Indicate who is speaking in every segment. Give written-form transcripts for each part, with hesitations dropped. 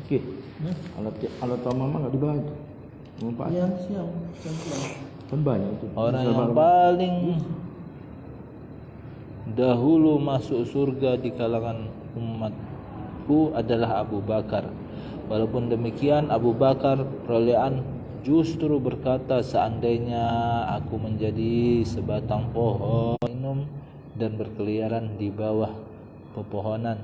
Speaker 1: Oke. Alat mama nggak dibahas.
Speaker 2: Siang.
Speaker 1: Kan banyak itu.
Speaker 3: Orang yang paling dahulu masuk surga di kalangan umatku adalah Abu Bakar. Walaupun demikian, Abu Bakar radhiyallahu justru berkata, seandainya aku menjadi sebatang pohon minum dan berkeliaran di bawah pepohonan,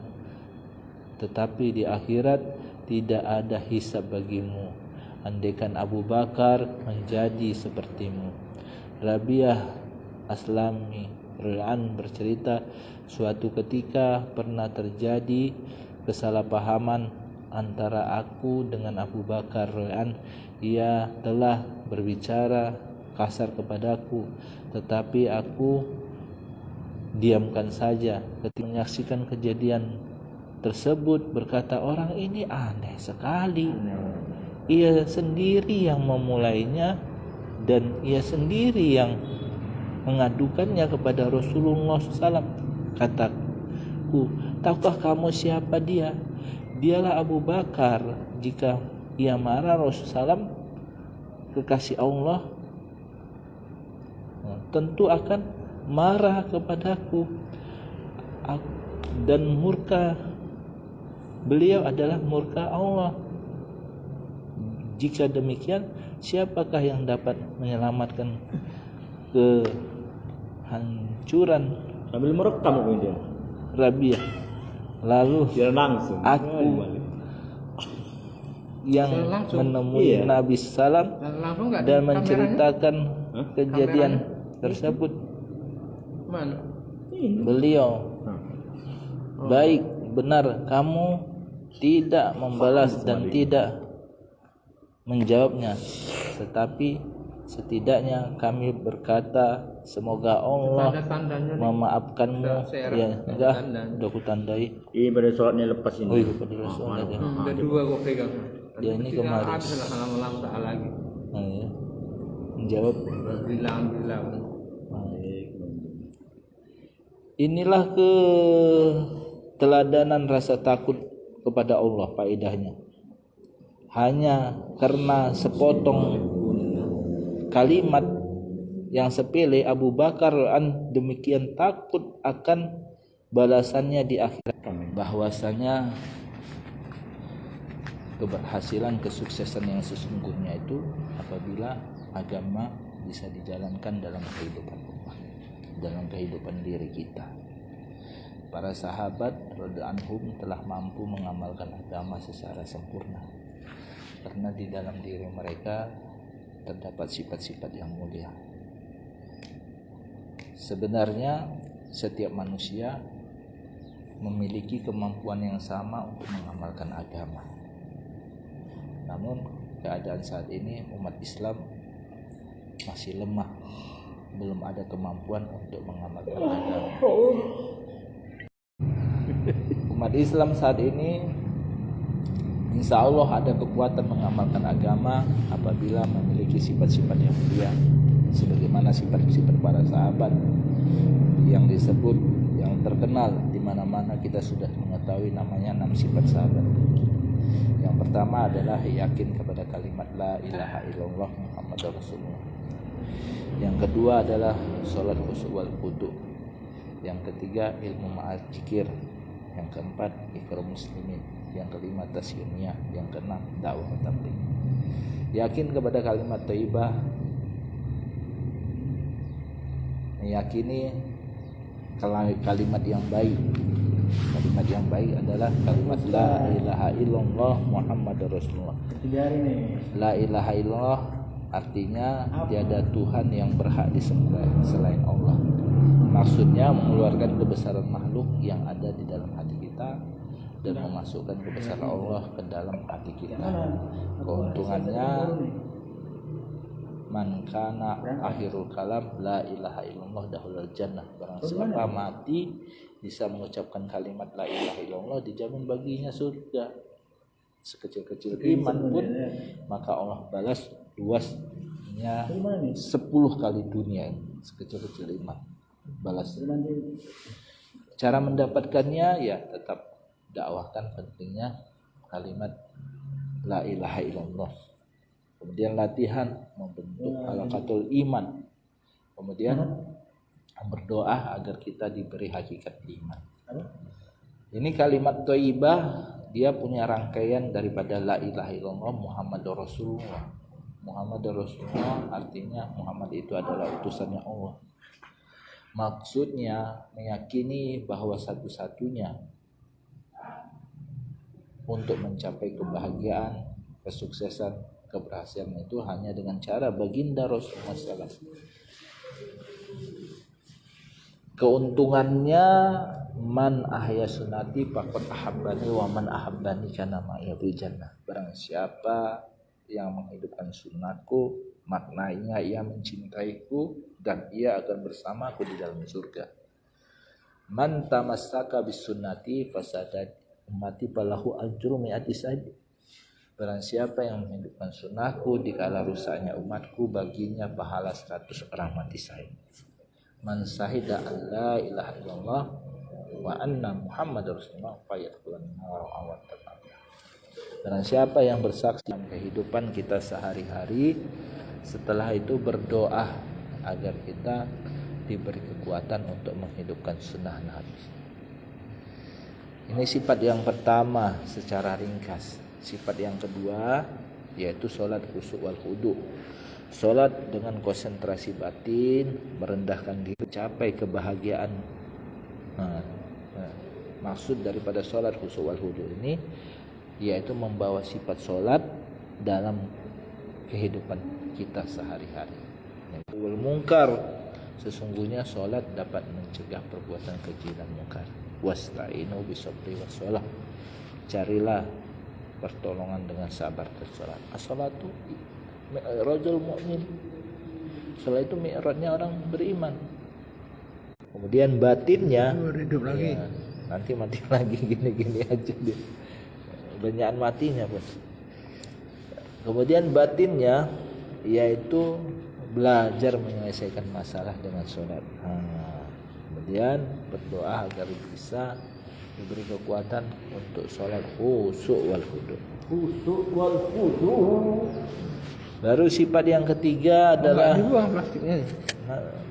Speaker 3: tetapi di akhirat tidak ada hisab bagimu, andaikan Abu Bakar menjadi sepertimu. Rabi'ah Aslami radhiyallahu bercerita, suatu ketika pernah terjadi kesalahpahaman antara aku dengan Abu Bakar radhiyallahu. Ia telah berbicara kasar kepadaku, tetapi aku diamkan saja. Ketika menyaksikan kejadian tersebut, berkata, orang ini aneh sekali. Ia sendiri yang memulainya dan ia sendiri yang mengadukannya kepada Rasulullah SAW. Kataku, tahukah kamu siapa dia? Dialah Abu Bakar. Jika ia marah, Rasulullah SAW, kekasih Allah, tentu akan marah kepadaku, dan murka beliau adalah murka Allah. Jika demikian, siapakah yang dapat menyelamatkan kehancuran
Speaker 1: Sambil merekam kemudian.
Speaker 3: Rabi'ah? Lalu
Speaker 1: Biar langsung.
Speaker 3: aku yang menemui Nabi Sallam dan menceritakan kejadian tersebut. Beliau, baik, benar, kamu tidak membalas dan tidak menjawabnya, tetapi setidaknya kami berkata, semoga Allah memaafkanmu. Ya, enggak, udah aku tandai.
Speaker 1: Iya, pada sholatnya lepas ini.
Speaker 3: Oh iya, pada sholatnya.
Speaker 2: Ada dua gua pegang.
Speaker 3: Ya, ini kemarin.
Speaker 2: Lama-lama taala lagi.
Speaker 3: Nah, ya. Menjawab.
Speaker 2: Bilang.
Speaker 3: Inilah keteladanan rasa takut kepada Allah faedahnya. Hanya karena sepotong kalimat yang sepele, Abu Bakar demikian takut akan balasannya di akhirat, bahwasanya keberhasilan, kesuksesan yang sesungguhnya itu apabila agama bisa dijalankan dalam kehidupan umat, dalam kehidupan diri kita. Para sahabat radhiyallahu anhum telah mampu mengamalkan agama secara sempurna karena di dalam diri mereka terdapat sifat-sifat yang mulia. Sebenarnya setiap manusia memiliki kemampuan yang sama untuk mengamalkan agama. Namun keadaan saat ini umat Islam masih lemah, belum ada kemampuan untuk mengamalkan agama. Umat Islam saat ini insya Allah ada kekuatan mengamalkan agama apabila memiliki sifat-sifat yang mulia, sebagaimana sifat-sifat para sahabat yang disebut, yang terkenal di mana-mana kita sudah mengetahui namanya 6 sifat sahabat. Yang pertama adalah yakin kepada kalimat la ilaha illallah Muhammadur Rasulullah. Yang kedua adalah sholat khusyuk wal khudu'. Yang ketiga ilmu ma'al zikir. Yang keempat ikram muslimin. Yang kelima tasyimiyah. Yang keenam dakwah tabligh. Yakin kepada kalimat thayyibah, meyakini kalimat yang baik. Kalimat yang baik adalah kalimat la ilaha illallah Muhammadur Rasulullah. La ilaha illallah artinya tiada Tuhan yang berhak disembah selain Allah. Maksudnya mengeluarkan kebesaran makhluk yang ada di dalam hati kita dan memasukkan kebesaran Allah ke dalam hati kita. Keuntungannya, man kana akhirul kalam la ilaha illallah dahulul jannah. Barang siapa mati bisa mengucapkan kalimat la ilaha illallah, dijamin baginya surga. Sekecil-kecil iman pun maka Allah balas luasnya 10 kali dunia ini. Sekecil-kecil iman balas. Cara mendapatkannya ya tetap dakwahkan pentingnya kalimat la ilaha illallah. Kemudian latihan membentuk halaqatul iman. Kemudian berdoa agar kita diberi hakikat iman. Ini kalimat thayyibah, dia punya rangkaian daripada la ilaha illallah Muhammadur Rasulullah. Muhammadur Rasulullah artinya Muhammad itu adalah utusannya Allah. Maksudnya meyakini bahwa satu-satunya untuk mencapai kebahagiaan, kesuksesan, keberhasilan itu hanya dengan cara baginda Rasulullah SAW. Keuntungannya man ahya sunnati faqad ahabbani wa man ahabbani kana ma'iya fil jannah. Barang siapa yang menghidupkan sunnahku, maknanya ia mencintaiku dan ia akan bersamaku di dalam surga. Man tamassaka bis sunnati fasadat ummati falahu ajru mi'ati syahid. Barang siapa yang menghidupkan sunnahku dikala rusaknya umatku, baginya pahala 100 orang mati syahid. Man sahida an la ilaha illallah wa anna Muhammadar Rasulullah fayadkhulun nar aw taqwa. Barang siapa yang bersaksi dalam kehidupan kita sehari-hari, setelah itu berdoa agar kita diberi kekuatan untuk menghidupkan sunnah Nabi. Ini sifat yang pertama secara ringkas. Sifat yang kedua yaitu sholat khusyuk wal khudu. Sholat dengan konsentrasi batin, merendahkan diri, mencapai kebahagiaan. Maksud daripada sholat khusyuk wal khudu ini yaitu membawa sifat sholat dalam kehidupan kita sehari-hari. Wal munkar, sesungguhnya sholat dapat mencegah perbuatan keji dan munkar. Wasta'inu bisabri wassalah, carilah pertolongan dengan sabar dan sholat. As-sholatu mi'rajul mu'min, sholat itu mi'rajnya orang beriman. Kemudian batinnya
Speaker 2: Hidup lagi.
Speaker 3: ya, nanti mati lagi, gini-gini aja dia, banyakan matinya pun. Kemudian batinnya yaitu belajar menyelesaikan masalah dengan sholat. Kemudian berdoa agar bisa diberi kekuatan untuk sholat khusyuk wal khudu.
Speaker 1: Khusyuk wal khudu.
Speaker 3: Baru sifat yang ketiga adalah
Speaker 2: dibuang plastiknya.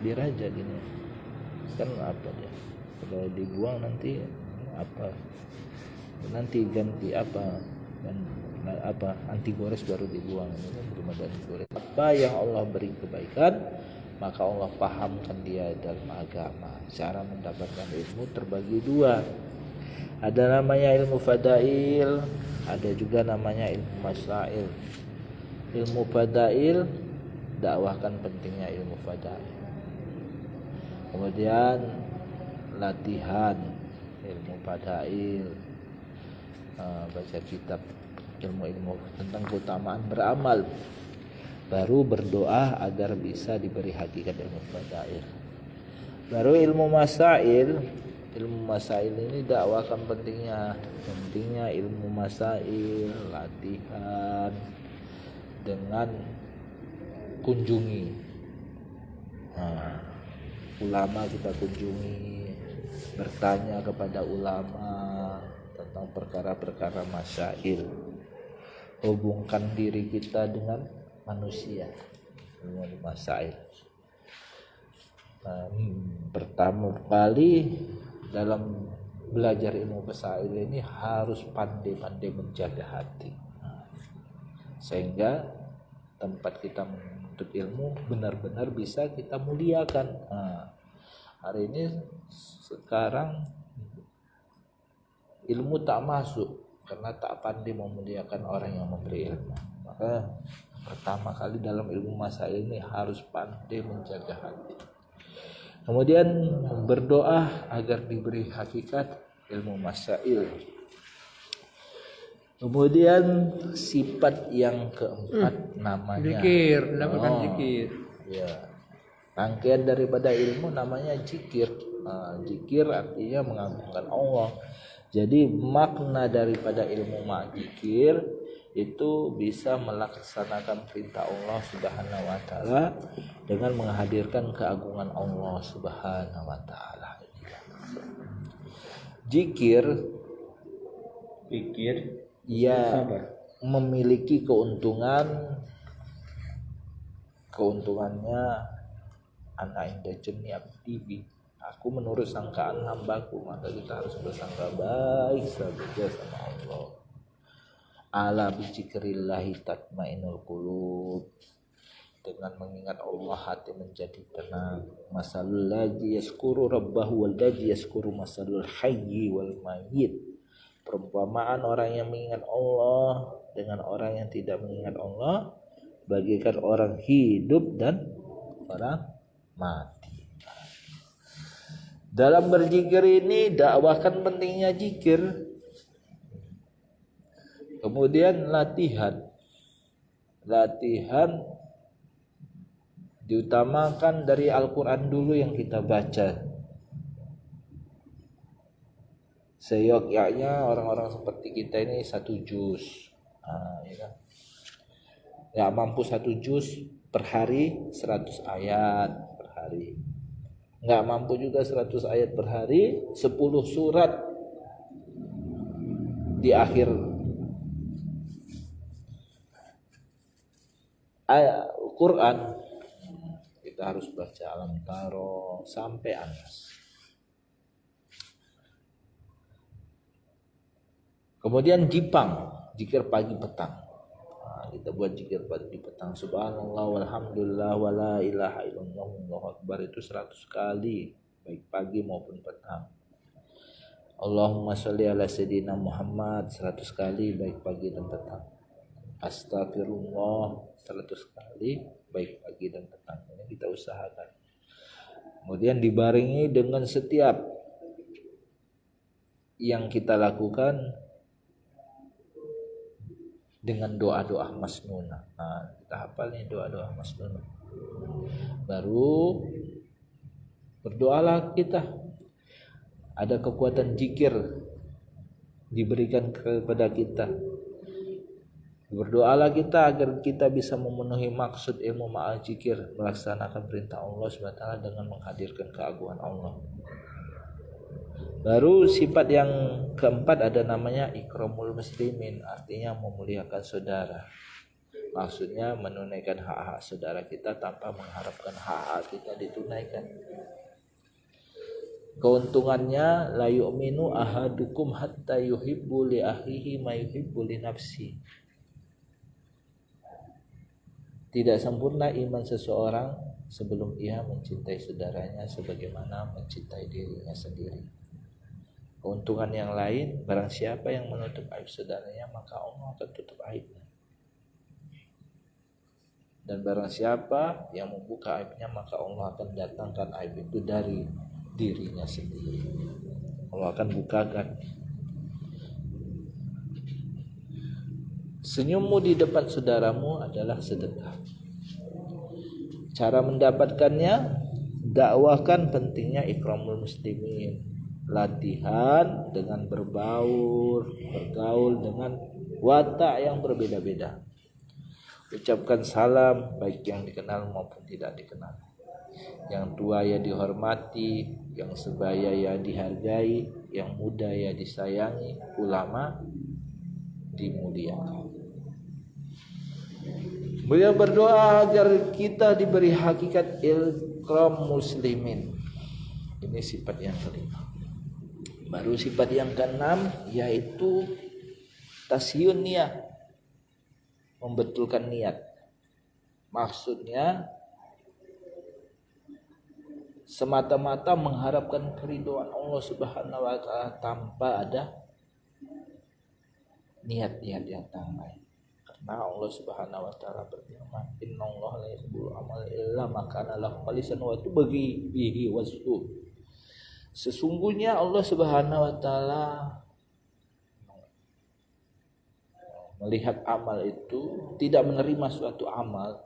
Speaker 3: biar aja gini. Kan apa dia? Kalau dibuang nanti apa? Nanti ganti apa? Dan apa? Anti gores baru dibuang. Ini kan belum ada anti gores. Apa yang Allah beri kebaikan, maka Allah pahamkan dia dalam agama. Cara mendapatkan ilmu terbagi dua. Ada namanya ilmu fadail, ada juga namanya ilmu masail. Ilmu fadail, dakwahkan pentingnya ilmu fadail. Kemudian latihan ilmu fadail, baca kitab ilmu-ilmu tentang keutamaan beramal. Baru berdoa agar bisa diberi hakikat ilmu fadail. Baru ilmu masail. Ilmu masail ini dakwahkan pentingnya ilmu masail, latihan dengan kunjungi ulama, kita kunjungi, bertanya kepada ulama tentang perkara-perkara masail. Hubungkan diri kita dengan manusia, ilmu masail. Pertama kali dalam belajar ilmu masail ini harus pandai-pandai menjaga hati, sehingga tempat kita menuntut ilmu benar-benar bisa kita muliakan. Hari ini sekarang ilmu tak masuk karena tak pandai memuliakan orang yang memberi ilmu. Maka pertama kali dalam ilmu masail ini harus pandai menjaga hati. Kemudian berdoa agar diberi hakikat ilmu masail. Kemudian sifat yang keempat namanya
Speaker 2: Zikir, mendapatkan zikir.
Speaker 3: Ya. Rangkaian daripada ilmu namanya zikir. Zikir artinya mengagungkan Allah. Jadi makna daripada ilmu zikir itu bisa melaksanakan perintah Allah Subhanahu wa taala dengan menghadirkan keagungan Allah Subhanahu wa taala. Zikir, ia
Speaker 1: Sabar.
Speaker 3: memiliki keuntungannya anak indah jeni TV. Aku menurut sangkaan hambaku, maka kita harus bersangka baik saja sama Allah. Ala bidzikrillahi tatmainnul qulub. Dengan mengingat Allah hati menjadi tenang. Masalul ladzi yazkuru rabbahu wal ladzi yazkuru masalul hayyi wal mayyit. Perumpamaan orang yang mengingat Allah dengan orang yang tidak mengingat Allah bagaikan orang hidup dan orang mati. Dalam berzikir ini dakwahkan pentingnya zikir. Kemudian latihan diutamakan dari Al-Quran dulu yang kita baca. Seyogyanya orang-orang seperti kita ini 1 juz, ya kan? Ya mampu 1 juz per hari 100 ayat per hari. Nggak mampu juga 100 ayat per hari, 10 surat di akhir ayat Quran kita harus baca Alam Taro sampai Anas. Kemudian jipang, zikir pagi petang. Kita buat zikir pagi petang. Subhanallah walhamdulillah wala ilaha illallah wallahu akbar itu 100 kali baik pagi maupun petang. Allahumma sholli ala sayyidina Muhammad 100 kali baik pagi dan petang. Astagfirullah 100 kali baik pagi dan petang. Ini kita usahakan. Kemudian dibarengi dengan setiap yang kita lakukan dengan doa-doa masnunah. Kita hafal nih doa-doa masnunah. Baru berdoalah kita. Ada kekuatan zikir diberikan kepada kita. Berdoalah kita agar kita bisa memenuhi maksud ilmu ma'al zikir, melaksanakan perintah Allah SWT dengan menghadirkan keagungan Allah. Baru sifat yang keempat ada namanya ikramul muslimin, artinya memuliakan saudara. Maksudnya menunaikan hak-hak saudara kita tanpa mengharapkan hak-hak kita ditunaikan. Keuntungannya la yu'minu ahadukum hatta yuhibbu li akhihi ma yuhibbu li nafsi. Tidak sempurna iman seseorang sebelum ia mencintai saudaranya sebagaimana mencintai dirinya sendiri. Keuntungan yang lain, barang siapa yang menutup aib saudaranya maka Allah akan tutup aibnya. Dan barang siapa yang membuka aibnya maka Allah akan datangkan aib itu dari dirinya sendiri. Allah akan bukakan. Senyummu di depan saudaramu adalah sedekah. Cara mendapatkannya, dakwahkan pentingnya ikramul muslimin. Latihan dengan bergaul dengan watak yang berbeda-beda. Ucapkan salam baik yang dikenal maupun tidak dikenal. Yang tua ya dihormati, yang sebaya ya dihargai, yang muda ya disayangi, ulama dimuliakan. Kemudian berdoa agar kita diberi hakikat ikram muslimin. Ini sifat yang kelima. Baru sifat yang keenam yaitu tasyun niat, membetulkan niat. Maksudnya semata-mata mengharapkan keridhaan Allah Subhanahu wa taala tanpa ada niat-niat yang tamai. Karena Allah Subhanahu wa taala berfirman, "Innallaha la yuhibbul amala illa ma kana lahu khalisan wa tubghi bihi wasfu." Sesungguhnya Allah Subhanahu wa taala melihat amal itu, tidak menerima suatu amal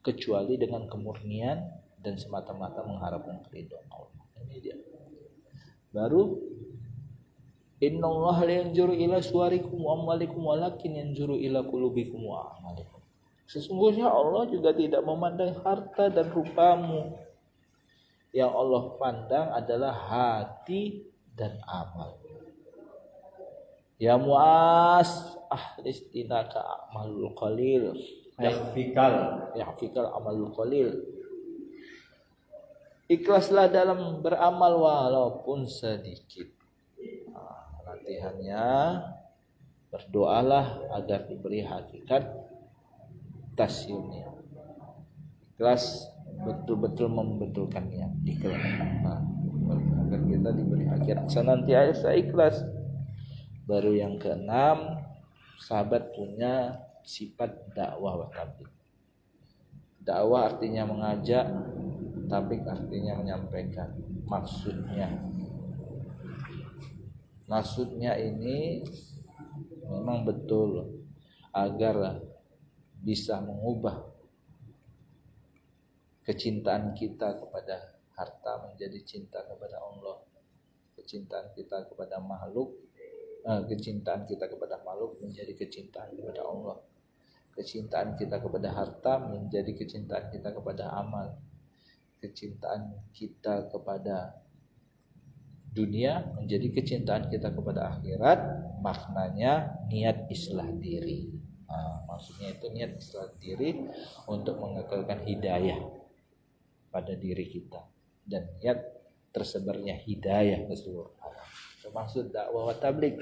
Speaker 3: kecuali dengan kemurnian dan semata-mata mengharapkan keridhaan Allah. Ini dia. Baru innallaha la yanzuru ila suwarikum wa amwalikum walakin yanzuru ila qulubikum wa a'malikum. Sesungguhnya Allah juga tidak memandang harta dan rupamu. Yang Allah pandang adalah hati dan amal. Ya Mu'az, ahlistinaka amalul qalil. Yahfikal amalul qalil. Ikhlaslah dalam beramal walaupun sedikit. Latihannya berdoalah agar diberi hakikat tasyunnya. Ikhlas betul-betul membetulkan niat ikhlas. Agar kita diberi hakikat senantiasa ikhlas. Baru yang keenam, sahabat punya sifat dakwah wa tabligh. Dakwah artinya mengajak, tabligh artinya menyampaikan. Maksudnya ini memang betul agar bisa mengubah kecintaan kita kepada harta menjadi cinta kepada Allah, kecintaan kita kepada makhluk, kecintaan kita kepada makhluk menjadi kecintaan kepada Allah, kecintaan kita kepada harta menjadi kecintaan kita kepada amal, kecintaan kita kepada dunia menjadi kecintaan kita kepada akhirat. Maknanya niat islah diri. Maksudnya itu niat islah diri untuk mengekalkan hidayah pada diri kita dan niat tersebarnya hidayah ke seluruh alam. Termasuk dakwah wa tabligh.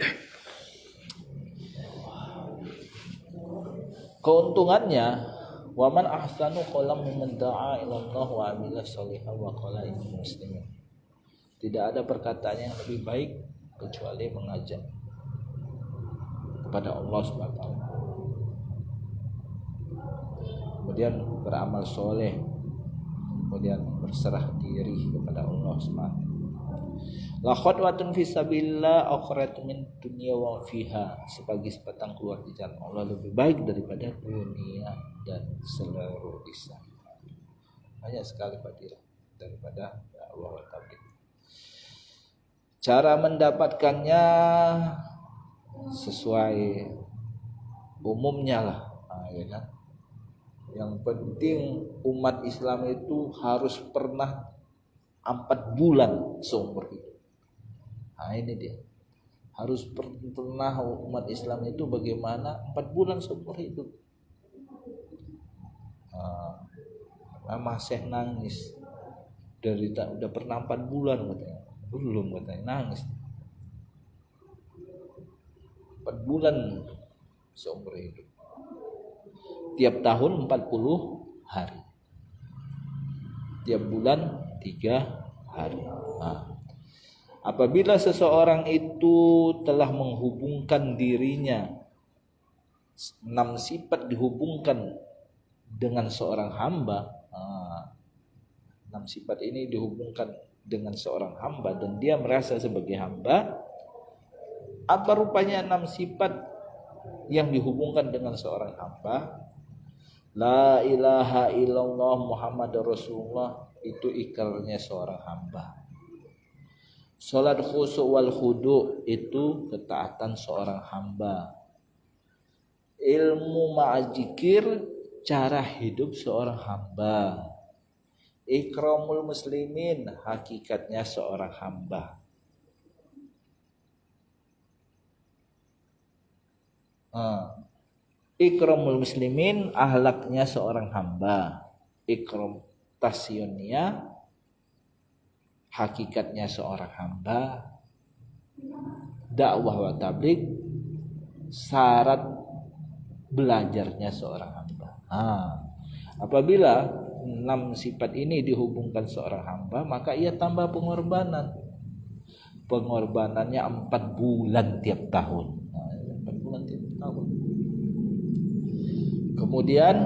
Speaker 3: Keuntungannya, wa man ahsanu qawlan mimman da'a ila Allah wa 'amila shalihan wa qala innani muslimun. Tidak ada perkataan yang lebih baik kecuali mengajak kepada Allah Subhanahu wa taala. Kemudian beramal soleh, kemudian berserah diri kepada Allah Subhanahu. La khutwatun fi sabilillah akhiratu min dunya wa fiha. Sebagai sepatang keluar di jalan Allah lebih baik daripada dunia dan seluruh isi. Banyak sekali fadilah daripada dakwah wa tabligh. Cara mendapatkannya sesuai umumnya lah, ya kan? Yang penting umat Islam itu harus pernah 4 bulan seumur hidup. Ini dia. Harus pernah umat Islam itu bagaimana 4 bulan seumur hidup. Masih nangis dari udah pernah 4 bulan katanya. Belum katanya, nangis 4 bulan seumur hidup. Tiap tahun 40 hari, tiap bulan 3 hari. Apabila seseorang itu telah menghubungkan dirinya, 6 sifat dihubungkan dengan seorang hamba, 6 sifat ini dihubungkan dengan seorang hamba dan dia merasa sebagai hamba. Apa rupanya 6 sifat yang dihubungkan dengan seorang hamba? La ilaha illallah Muhammadur Rasulullah, itu ikrarnya seorang hamba. Salat khusyuk wal khudu', itu ketaatan seorang hamba. Ilmu ma'adzikir, cara hidup seorang hamba. Ikramul muslimin, hakikatnya seorang hamba. Ikramul muslimin, ahlaknya seorang hamba. Ikram tasyunnya, hakikatnya seorang hamba. Dakwah wa tabligh, syarat belajarnya seorang hamba. Apabila 6 sifat ini dihubungkan seorang hamba, maka ia tambah pengorbanan. Pengorbanannya 4 bulan tiap tahun. 4 bulan tiap tahun. Kemudian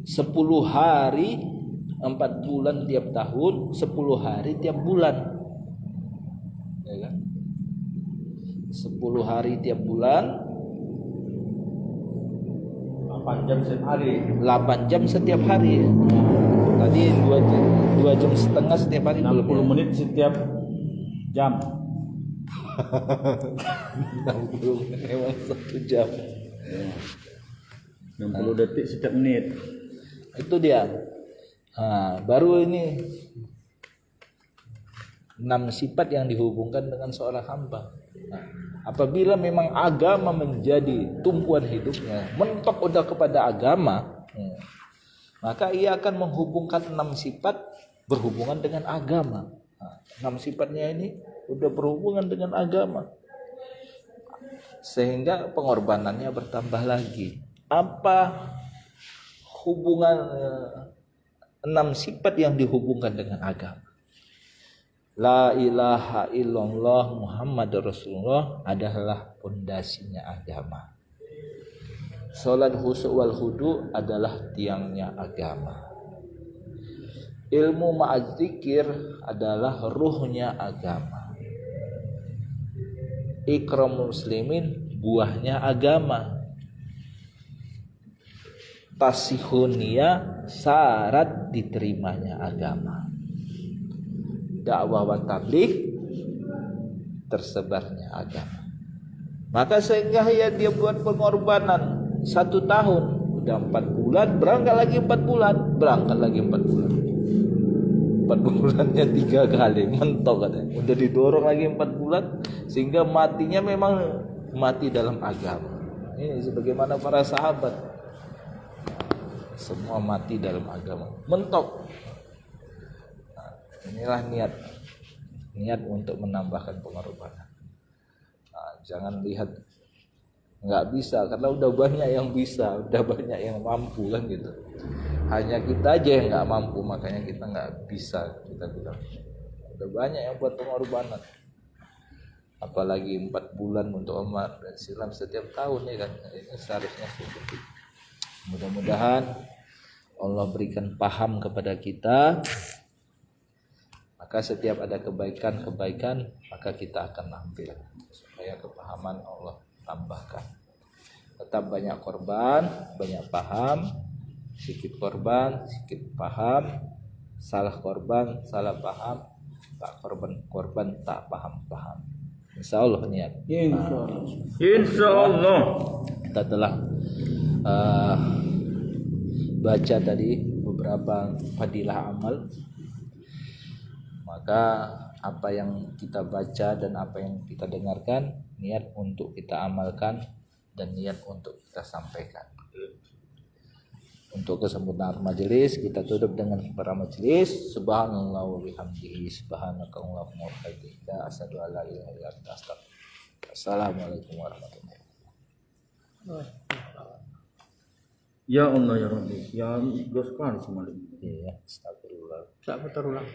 Speaker 3: 10 hari 4 bulan tiap tahun, 10 hari tiap bulan. Ya kan? 10 hari tiap bulan,
Speaker 1: 8 jam setiap hari.
Speaker 3: 8 jam setiap hari. Tadi 2 jam setengah setiap hari.
Speaker 1: 60 menit setiap jam.
Speaker 3: 60 menit memang 1 jam.
Speaker 1: 60 detik setiap menit.
Speaker 3: Itu dia. Baru ini 6 sifat yang dihubungkan dengan seorang hamba. Nah, apabila memang agama menjadi tumpuan hidupnya, mentok udah kepada agama, maka ia akan menghubungkan 6 sifat berhubungan dengan agama. Nah, 6 sifatnya ini udah berhubungan dengan agama, sehingga pengorbanannya bertambah lagi. Apa hubungan 6 sifat yang dihubungkan dengan agama? La ilaha illallah Muhammad Rasulullah adalah pondasinya agama. Salat khusyuk wal khudu adalah tiangnya agama. Ilmu ma'adzikir adalah ruhnya agama. Ikram muslimin buahnya agama. Tasihunia syarat diterimanya agama. Dakwah wa tabligh tersebarnya agama. Maka sehingga ya dia buat pengorbanan 1 tahun, udah 4 bulan, berangkat lagi 4 bulan, berangkat lagi 4 bulan. 4 bulannya 3 kali, mentok katanya. Udah didorong lagi 4 bulan, sehingga matinya memang mati dalam agama. Ini sebagaimana para sahabat, semua mati dalam agama, mentok. Inilah niat untuk menambahkan pengorbanan. Nah, jangan lihat nggak bisa karena udah banyak yang bisa, udah banyak yang mampu kan gitu. Hanya kita aja yang nggak mampu, makanya kita nggak bisa, kita bilang. Udah banyak yang buat pengorbanan. Apalagi 4 bulan untuk umat Islam setiap tahun ya kan. Ini seharusnya cukup. Mudah-mudahan Allah berikan paham kepada kita. Maka setiap ada kebaikan-kebaikan, maka kita akan ambil supaya kepahaman Allah tambahkan. Tetap banyak korban, banyak paham, sedikit korban, sedikit paham, salah korban, salah paham, tak korban, tak paham. Insya Allah niat.
Speaker 1: Insya Allah.
Speaker 3: Kita telah baca tadi beberapa fadilah amal. Maka apa yang kita baca dan apa yang kita dengarkan, niat untuk kita amalkan dan niat untuk kita sampaikan. Untuk kesempurnaan majelis, kita tutup dengan para majelis. Subhanallah wa bihamdihi, subhanakallahumma wa bihamdika, asyhadu an la ilaha illa anta, astaghfiruka. Assalamualaikum warahmatullahi wabarakatuh.
Speaker 1: Ya Allah ya Rabbi. Ya Gus kan semua.
Speaker 3: Iya, astagfirullah.
Speaker 2: Tak putar ulang.